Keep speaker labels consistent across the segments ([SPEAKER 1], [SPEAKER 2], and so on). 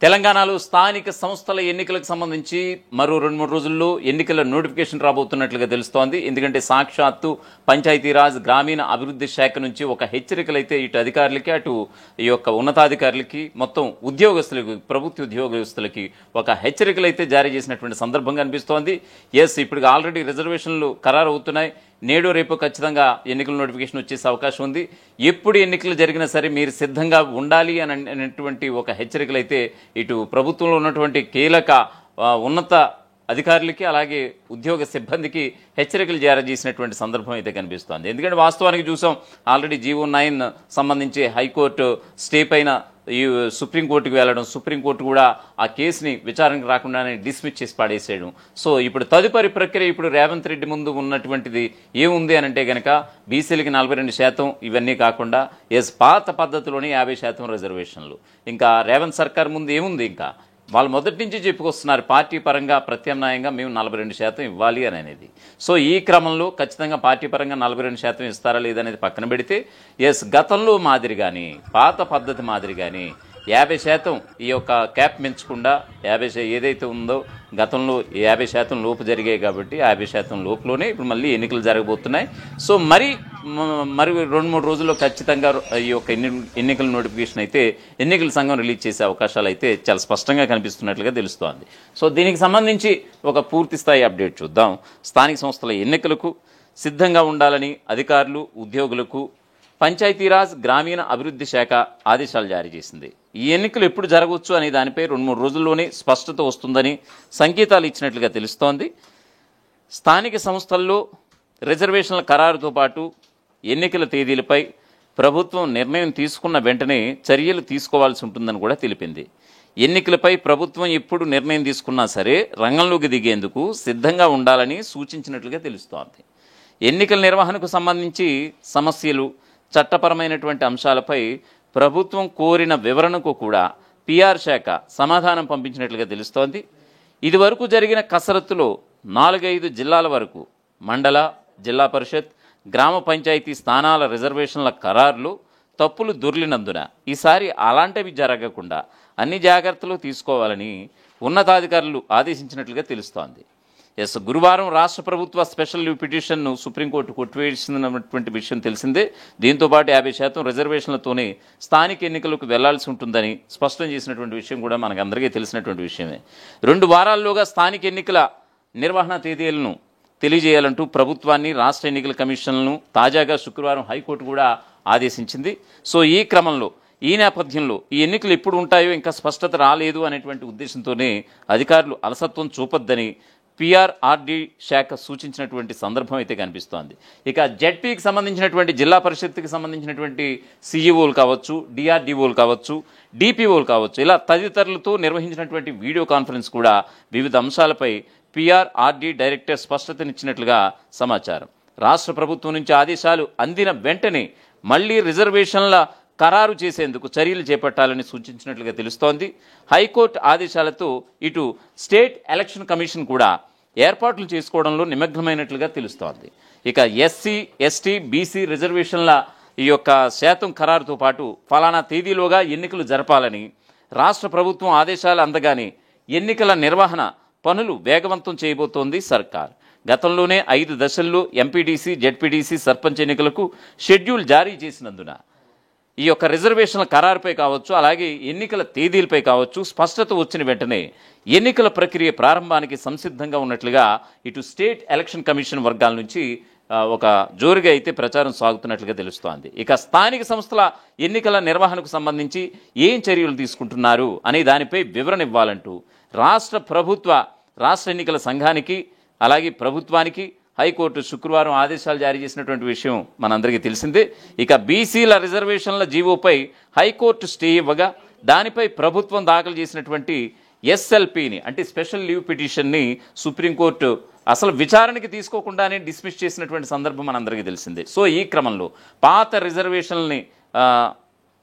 [SPEAKER 1] తెలంగాణలో స్థానిక సంస్థల ఎన్నికలకు సంబంధించి మరో 2-3 రోజుల్లో ఎన్నికల నోటిఫికేషన్ రాబోతున్నట్లుగా తెలుస్తోంది. ఎందుకంటే సాక్షాత్తు పంచాయతీరాజ్ గ్రామీణ అభివృద్ధి శాఖ నుంచి ఒక హెచ్చరికలైతే ఇటు అధికారులకి అటు ఈ యొక్క ఉన్నతాధికారులకి మొత్తం ఉద్యోగస్తులకు ప్రభుత్వ ఉద్యోగస్తులకి ఒక హెచ్చరికలైతే జారీ చేసినటువంటి సందర్భంగా అనిపిస్తోంది. ఇప్పుడు ఆల్రెడీ రిజర్వేషన్లు ఖరారు అవుతున్నాయి. నేడు రేపు ఖచ్చితంగా ఎన్నికల నోటిఫికేషన్ వచ్చేసే అవకాశం ఉంది. ఎప్పుడు ఎన్నికలు జరిగినా సరే మీరు సిద్ధంగా ఉండాలి అనేటువంటి ఒక హెచ్చరికలు అయితే ఇటు ప్రభుత్వంలో ఉన్నటువంటి కీలక ఉన్నత అధికారులకి అలాగే ఉద్యోగ సిబ్బందికి హెచ్చరికలు జారీ చేసినటువంటి సందర్భం అయితే కనిపిస్తోంది. ఎందుకంటే వాస్తవానికి చూసాం ఆల్రెడీ జీవో9 సంబంధించి హైకోర్టు స్టే పైన ఈ సుప్రీంకోర్టుకు వెళ్ళడం, సుప్రీంకోర్టు కూడా ఆ కేసుని విచారణకు రాకుండానే డిస్మిస్ చేసి పడేసేయడం. సో ఇప్పుడు తదుపరి ప్రక్రియ ఇప్పుడు రేవంత్ రెడ్డి ముందు ఉన్నటువంటిది ఏముంది అని అంటే కనుక బీసీలకి 42% ఇవన్నీ కాకుండా పాత పద్ధతిలోనే 50% రిజర్వేషన్లు. ఇంకా రేవంత్ సర్కార్ ముందు ఏముంది, ఇంకా వాళ్ళు మొదటి నుంచి చెప్పుకొస్తున్నారు పార్టీ పరంగా ప్రత్యామ్నాయంగా మేము 42% ఇవ్వాలి అని అనేది. సో ఈ క్రమంలో ఖచ్చితంగా పార్టీ పరంగా 42% ఇస్తారా లేదనేది పక్కన పెడితే గతంలో మాదిరి కానీ పాత పద్ధతి మాదిరి కానీ 50% ఈ యొక్క క్యాప్ పెంచకుండా 50 ఏదైతే ఉందో గతంలో 50% లోపు జరిగాయి కాబట్టి 50% లోపులోనే ఇప్పుడు మళ్ళీ ఎన్నికలు జరగబోతున్నాయి. సో మరి 2-3 రోజుల్లో ఖచ్చితంగా ఈ యొక్క ఎన్నికల నోటిఫికేషన్ అయితే ఎన్నికల సంఘం రిలీజ్ చేసే అవకాశాలు అయితే చాలా స్పష్టంగా కనిపిస్తున్నట్లుగా తెలుస్తోంది. సో దీనికి సంబంధించి ఒక పూర్తి స్థాయి అప్డేట్ చూద్దాం. స్థానిక సంస్థల ఎన్నికలకు సిద్ధంగా ఉండాలని అధికారులు ఉద్యోగులకు పంచాయతీరాజ్ గ్రామీణ అభివృద్ధి శాఖ ఆదేశాలు జారీ చేసింది. ఈ ఎన్నికలు ఎప్పుడు జరగవచ్చు అనే దానిపై 2-3 రోజుల్లోనే స్పష్టత వస్తుందని సంకేతాలు ఇచ్చినట్లుగా తెలుస్తోంది. స్థానిక సంస్థల్లో రిజర్వేషన్ల ఖరారుతో పాటు ఎన్నికల తేదీలపై ప్రభుత్వం నిర్ణయం తీసుకున్న వెంటనే చర్యలు తీసుకోవాల్సి ఉంటుందని కూడా తెలిపింది. ఎన్నికలపై ప్రభుత్వం ఎప్పుడు నిర్ణయం తీసుకున్నా సరే రంగంలోకి దిగేందుకు సిద్ధంగా ఉండాలని సూచించినట్లుగా తెలుస్తోంది. ఎన్నికల నిర్వహణకు సంబంధించి సమస్యలు, చట్టపరమైనటువంటి అంశాలపై ప్రభుత్వం కోరిన వివరణకు కూడా పిఆర్ శాఖ సమాధానం పంపించినట్లుగా తెలుస్తోంది. ఇదివరకు జరిగిన కసరత్తులో 4-5 జిల్లాల వరకు మండల, జిల్లా పరిషత్, గ్రామ పంచాయతీ స్థానాల రిజర్వేషన్ల ఖరారులు తప్పులు దొర్లినందున ఈసారి అలాంటివి జరగకుండా అన్ని జాగ్రత్తలు తీసుకోవాలని ఉన్నతాధికారులు ఆదేశించినట్లుగా తెలుస్తోంది. గురువారం రాష్ట్ర ప్రభుత్వ స్పెషల్ లీవ్ పిటిషన్ను సుప్రీంకోర్టు కొట్టివేసినటువంటి విషయం తెలిసిందే. దీంతోపాటు 50% రిజర్వేషన్లతోనే స్థానిక ఎన్నికలకు వెళ్లాల్సి ఉంటుందని స్పష్టం చేసినటువంటి విషయం కూడా మనకందరికీ తెలిసినటువంటి విషయమే. 2 వారాల్లోగా స్థానిక ఎన్నికల నిర్వహణ తేదీలను తెలియజేయాలంటూ ప్రభుత్వాన్ని, రాష్ట్ర ఎన్నికల కమిషన్లను తాజాగా శుక్రవారం హైకోర్టు కూడా ఆదేశించింది. సో ఈ క్రమంలో ఈ నేపథ్యంలో ఈ ఎన్నికలు ఎప్పుడు ఉంటాయో ఇంకా స్పష్టత రాలేదు అనేటువంటి ఉద్దేశంతోనే అధికారులు అలసత్వం చూపొద్దని పిఆర్ఆర్డి శాఖ సూచించినటువంటి సందర్భం అయితే కనిపిస్తోంది. ఇక జెడ్పీకి సంబంధించినటువంటి జిల్లా పరిషత్కి సంబంధించినటువంటి సీఈఓలు కావచ్చు, డిఆర్డీఓలు కావచ్చు, డిపిఓలు కావచ్చు, ఇలా తదితరులతో నిర్వహించినటువంటి వీడియో కాన్ఫరెన్స్ కూడా వివిధ అంశాలపై పిఆర్ఆర్డి డైరెక్టర్ స్పష్టతనిచ్చినట్లుగా సమాచారం. రాష్ట్ర ప్రభుత్వం నుంచి ఆదేశాలు అందిన వెంటనే మళ్లీ రిజర్వేషన్ల ఖరారు చేసేందుకు చర్యలు చేపట్టాలని సూచించినట్లుగా తెలుస్తోంది. హైకోర్టు ఆదేశాలతో ఇటు స్టేట్ ఎలక్షన్ కమిషన్ కూడా ఏర్పాట్లు చేసుకోవడంలో నిమగ్నమైనట్లుగా తెలుస్తోంది. ఇక ఎస్సీ, ఎస్టీ, బీసీ రిజర్వేషన్ల ఈ యొక్క శాతం ఖరారుతో పాటు ఫలానా తేదీలోగా ఎన్నికలు జరపాలని రాష్ట్ర ప్రభుత్వం ఆదేశాలు అందగానే ఎన్నికల నిర్వహణ పనులు వేగవంతం చేయబోతోంది సర్కార్. గతంలోనే 5 దశల్లో ఎంపీటీసీ, జెడ్పీటీసీ, సర్పంచ్ ఎన్నికలకు షెడ్యూల్ జారీ చేసినందున ఈ యొక్క రిజర్వేషన్ల ఖరారుపై కావచ్చు, అలాగే ఎన్నికల తేదీలపై కావచ్చు స్పష్టత వచ్చిన వెంటనే ఎన్నికల ప్రక్రియ ప్రారంభానికి సంసిద్ధంగా ఉన్నట్లుగా ఇటు స్టేట్ ఎలక్షన్ కమిషన్ వర్గాల నుంచి ఒక జోరుగా అయితే ప్రచారం సాగుతున్నట్లుగా తెలుస్తోంది. ఇక స్థానిక సంస్థల ఎన్నికల నిర్వహణకు సంబంధించి ఏం చర్యలు తీసుకుంటున్నారు అనే దానిపై వివరణ ఇవ్వాలంటూ రాష్ట్ర ఎన్నికల సంఘానికి అలాగే ప్రభుత్వానికి హైకోర్టు శుక్రవారం ఆదేశాలు జారీ చేసినటువంటి విషయం మనందరికీ తెలిసిందే. ఇక బీసీల రిజర్వేషన్ల జీవోపై హైకోర్టు స్టే ఇవ్వగా దానిపై ప్రభుత్వం దాఖలు చేసినటువంటి ఎస్ఎల్పిని అంటే స్పెషల్ లీవ్ పిటిషన్ని సుప్రీంకోర్టు అసలు విచారణకి తీసుకోకుండానే డిస్మిస్ చేసినటువంటి సందర్భం మనందరికీ తెలిసిందే. సో ఈ క్రమంలో పాత రిజర్వేషన్లని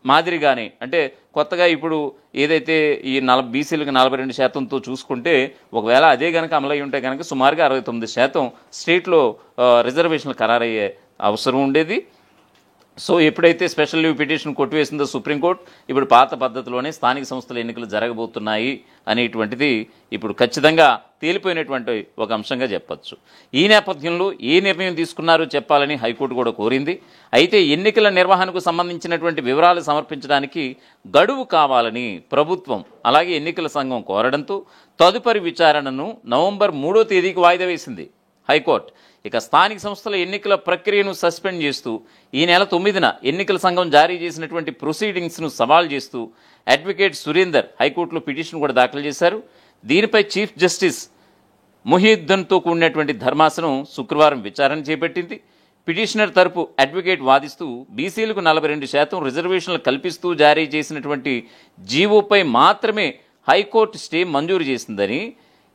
[SPEAKER 1] మాదిరిగానే అంటే కొత్తగా ఇప్పుడు ఏదైతే ఈ బీసీలకు 42%తో చూసుకుంటే ఒకవేళ అదే కనుక అమలై ఉంటే కనుక సుమారుగా 69% స్టేట్లో రిజర్వేషన్లు ఖరారయ్యే అవసరం ఉండేది. సో ఎప్పుడైతే స్పెషల్ లీవ్ పిటిషన్ కొట్టివేసిందో సుప్రీంకోర్టు, ఇప్పుడు పాత పద్ధతిలోనే స్థానిక సంస్థల ఎన్నికలు జరగబోతున్నాయి అనేటువంటిది ఇప్పుడు ఖచ్చితంగా తేలిపోయినటువంటి ఒక అంశంగా చెప్పొచ్చు. ఈ నేపథ్యంలో ఏ నిర్ణయం తీసుకున్నారో చెప్పాలని హైకోర్టు కూడా కోరింది. అయితే ఎన్నికల నిర్వహణకు సంబంధించినటువంటి వివరాలు సమర్పించడానికి గడువు కావాలని ప్రభుత్వం అలాగే ఎన్నికల సంఘం కోరడంతో తదుపరి విచారణను నవంబర్ 3వ తేదీకి వాయిదా వేసింది హైకోర్టు. ఇక స్థానిక సంస్థల ఎన్నికల ప్రక్రియను సస్పెండ్ చేస్తూ ఈ నెల 9న ఎన్నికల సంఘం జారీ చేసినటువంటి ప్రొసీడింగ్స్ను సవాల్ చేస్తూ అడ్వకేట్ సురేందర్ హైకోర్టులో పిటిషన్ కూడా దాఖలు చేశారు. దీనిపై చీఫ్ జస్టిస్ ముహియుద్దీన్తో కూడినటువంటి ధర్మాసనం శుక్రవారం విచారణ చేపట్టింది. పిటిషనర్ తరపు అడ్వకేట్ వాదిస్తూ బీసీలకు 42% రిజర్వేషన్లు కల్పిస్తూ జారీ చేసినటువంటి జీవోపై మాత్రమే హైకోర్టు స్టే మంజూరు చేసిందని,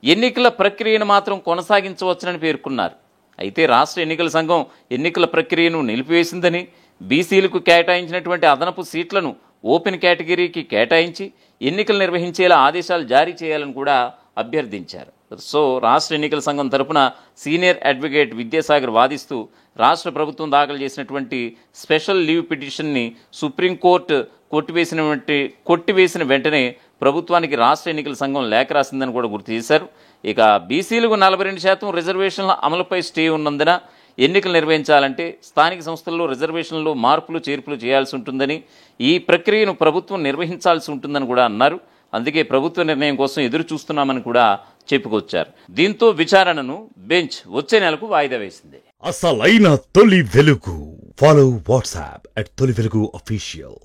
[SPEAKER 1] ఎన్నికల ప్రక్రియను మాత్రం కొనసాగించవచ్చునని పేర్కొన్నారు. అయితే రాష్ట్ర ఎన్నికల సంఘం ఎన్నికల ప్రక్రియను నిలిపివేసిందని, బీసీలకు కేటాయించినటువంటి అదనపు సీట్లను ఓపెన్ కేటగిరీకి కేటాయించి ఎన్నికలు నిర్వహించేలా ఆదేశాలు జారీ చేయాలని కూడా అభ్యర్థించారు. సో రాష్ట్ర ఎన్నికల సంఘం తరపున సీనియర్ అడ్వకేట్ విద్యాసాగర్ వాదిస్తూ రాష్ట్ర ప్రభుత్వం దాఖలు చేసినటువంటి స్పెషల్ లీవ్ పిటిషన్ని సుప్రీంకోర్టు కొట్టివేసిన వెంటనే ప్రభుత్వానికి రాష్ట్ర ఎన్నికల సంఘం లేఖ రాసిందని కూడా గుర్తు చేశారు. ఇక బీసీలకు 42% రిజర్వేషన్ల అమలుపై స్టే ఉన్నందున ఎన్నికలు నిర్వహించాలంటే స్థానిక సంస్థల్లో రిజర్వేషన్లో మార్పులు చేర్పులు చేయాల్సి ఉంటుందని, ఈ ప్రక్రియను ప్రభుత్వం నిర్వహించాల్సి ఉంటుందని కూడా అన్నారు. అందుకే ప్రభుత్వ నిర్ణయం కోసం ఎదురు చూస్తున్నామని కూడా చెప్పుకొచ్చారు. దీంతో విచారణను బెంచ్ వచ్చే నెలకు వాయిదా వేసింది.
[SPEAKER 2] అసలైన తొలి వెలుగు. ఫాలో వాట్సాప్ @తొలి వెలుగు అఫీషియల్.